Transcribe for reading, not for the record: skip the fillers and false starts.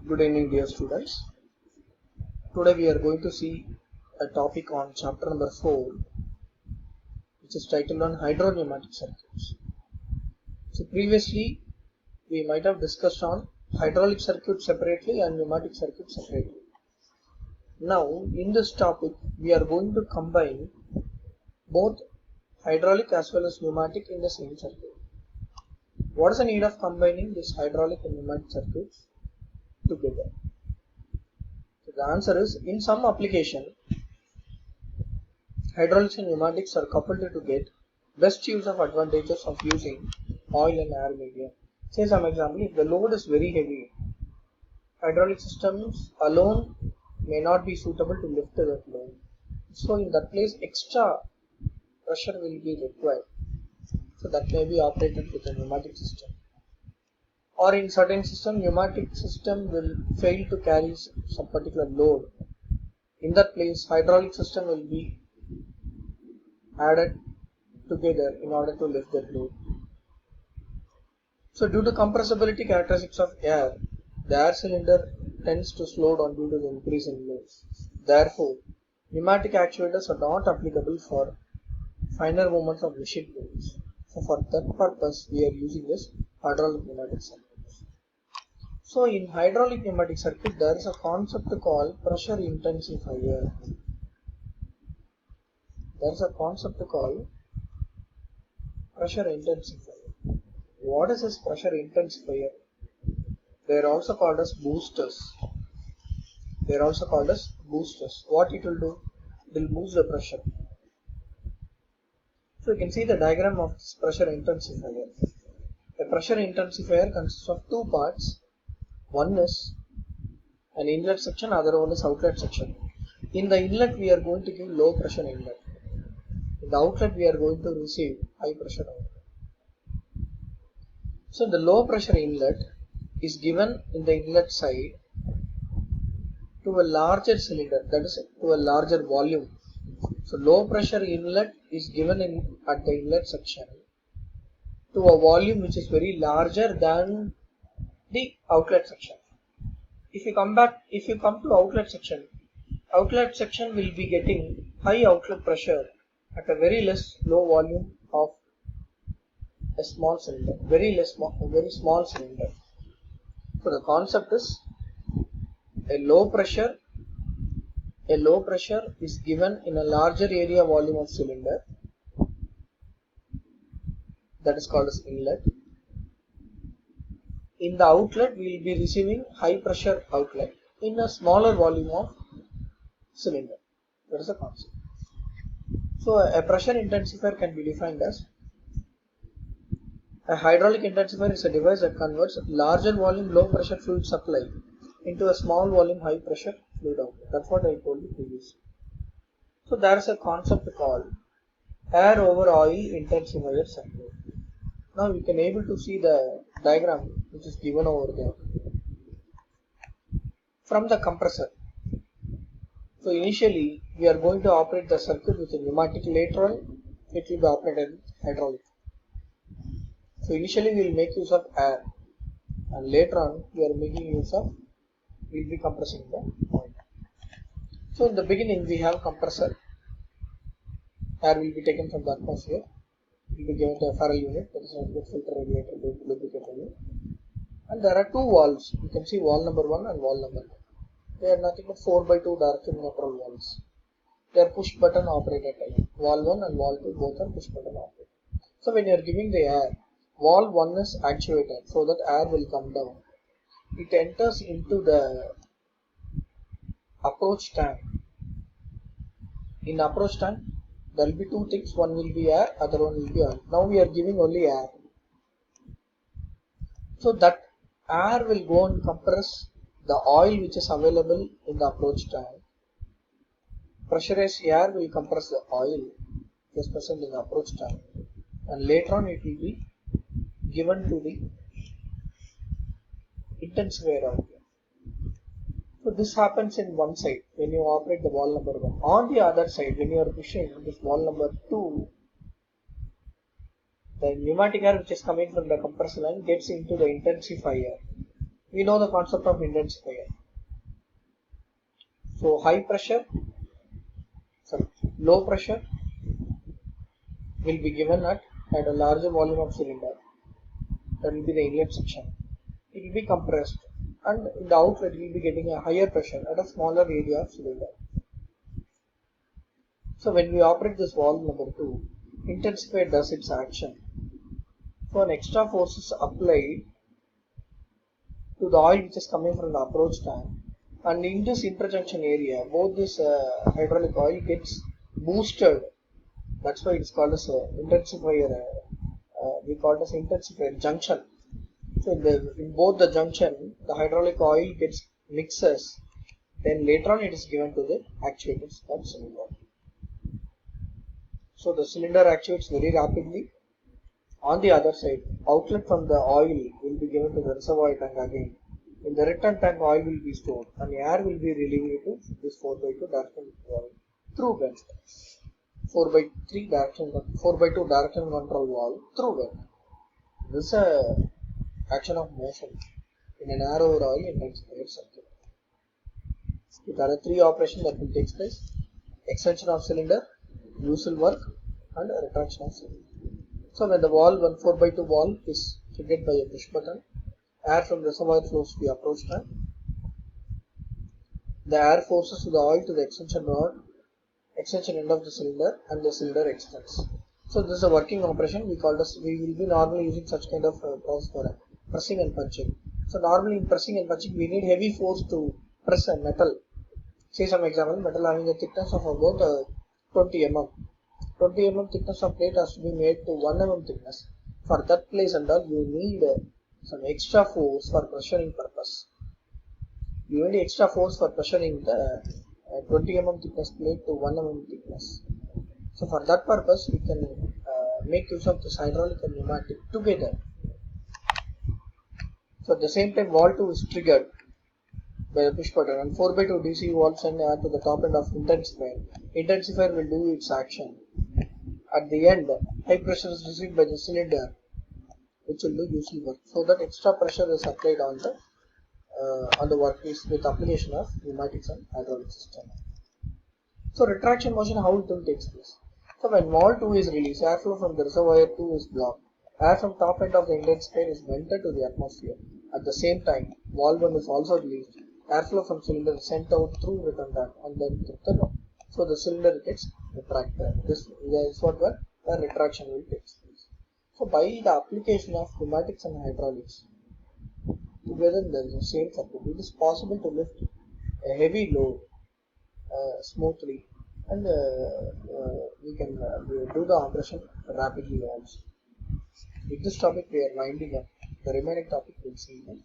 Good evening, dear students. Today we are going to see a topic on chapter number 4, which is titled on hydropneumatic circuits. So previously we might have discussed on hydraulic circuit separately and pneumatic circuit separately. Now in this topic we are going to combine both hydraulic as well as pneumatic in the same circuit. What is the need of combining this hydraulic and pneumatic circuits together? So the answer is, in some application hydraulics and pneumatics are coupled to get best use of advantages of using oil and air medium. Say some example, if the load is very heavy, hydraulic systems alone may not be suitable to lift that load. So in that place extra pressure will be required. So that may be operated with a pneumatic system. Or in certain system, pneumatic system will fail to carry some particular load. In that place, hydraulic system will be added together in order to lift that load. So due to compressibility characteristics of air, the air cylinder tends to slow down due to the increase in load. Therefore, pneumatic actuators are not applicable for finer movements of machine tools. So for that purpose, we are using this hydraulic pneumatic circuits. So in hydraulic pneumatic circuit, there is a concept called pressure intensifier. There is a concept called pressure intensifier. What is this pressure intensifier? They are also called as boosters. What it will do? It will boost the pressure. So you can see the diagram of this pressure intensifier. A pressure intensifier consists of two parts. One is an inlet section, other one is outlet section. In the inlet we are going to give low pressure inlet. In the outlet we are going to receive high pressure outlet. So the low pressure inlet is given in the inlet side to a larger cylinder, that is to a larger volume. So low pressure inlet is given at the inlet section to a volume which is very larger than the outlet section. If you come to outlet section will be getting high outlet pressure at a very low volume of a small cylinder, very small cylinder. So the concept is a low pressure is given in a larger area volume of cylinder, that is called as inlet. In the outlet we will be receiving high pressure outlet in a smaller volume of cylinder. That is the concept. So a pressure intensifier can be defined as a hydraulic intensifier is a device that converts larger volume low pressure fluid supply into a small volume high pressure fluid outlet. That's what I told you previously. So there is a concept called air over oil intensifier circuit. Now you can able to see the diagram which is given over there. From the compressor. So initially we are going to operate the circuit with a pneumatic, later on it will be operated with hydraulic. So initially we will make use of air and later on we will be compressing the oil. So in the beginning we have compressor. Air will be taken from the atmosphere. It will be given to a Farrell unit, that is a filter regulator, lubricator unit. And there are two valves. You can see valve number 1 and valve number 2. They are nothing but 4x2 direction neutral valves. They are push button operated type. Valve 1 and valve 2 both are push button operated. So when you are giving the air, valve 1 is actuated so that air will come down. It enters into the approach tank. In approach tank, there will be two things. One will be air, other one will be oil. Now we are giving only air. So that air will go and compress the oil which is available in the approach tank. Pressurized air will compress the oil which is present in the approach tank, and later on it will be given to the intensifier out here. So this happens in one side when you operate the valve number 1. On the other side, when you are pushing this valve number 2, the pneumatic air which is coming from the compressor line gets into the intensifier. We know the concept of intensifier. So low pressure will be given at a larger volume of cylinder. That will be the inlet section. It will be compressed, and in the outlet will be getting a higher pressure at a smaller area of cylinder. So when we operate this valve number 2, intensifier does its action. So an extra force is applied to the oil which is coming from the approach tank, and in this interjunction area, both this hydraulic oil gets boosted. That's why it's called as intensifier. We call it as intensifier junction. So in both the junction, the hydraulic oil gets mixes. Then later on, it is given to the actuators called cylinder. So the cylinder actuates very rapidly. On the other side, outlet from the oil will be given to the reservoir tank again. In the return tank, oil will be stored and air will be relieved to this 4x2 direction valve through vent. 4x2 direction control valve through vent. This is a action of motion in a narrow oil intensifier circuit. There are 3 operations that will take place: extension of cylinder, usual work, and retraction of cylinder. So when the valve, 4x2 valve is triggered by a push button, air from reservoir flows to the approach tank. The air forces to the oil to the extension rod, extension end of the cylinder, and the cylinder extends. So this is a working operation. We will be normally using such kind of process for pressing and punching. So normally in pressing and punching, we need heavy force to press a metal. Say some example, metal having a thickness of about 20 mm. 20 mm thickness of plate has to be made to 1 mm thickness. For that place and all, you need some extra force for pressuring purpose. You need extra force for pressuring the 20 mm thickness plate to 1 mm thickness. So for that purpose, we can make use of this hydraulic and pneumatic together. So at the same time, valve 2 is triggered by the push button, and 4x2 DC valve send air to the top end of intensifier. Intensifier will do its action. At the end, high pressure is received by the cylinder, which will do usual work. So that extra pressure is applied on the workpiece with application of pneumatics and hydraulic system. So retraction motion, how it will take place. So when valve 2 is released, airflow from the reservoir 2 is blocked. Air from top end of the intensifier is vented to the atmosphere. At the same time, valve 1 is also released. Airflow from cylinder is sent out through return tank and then through the knob. So the cylinder gets retracted. This is where retraction will take place. So by the application of pneumatics and hydraulics together in the same circuit, it is possible to lift a heavy load smoothly, and we can do the operation rapidly also. With this topic we are winding up. The remaining topic we'll see in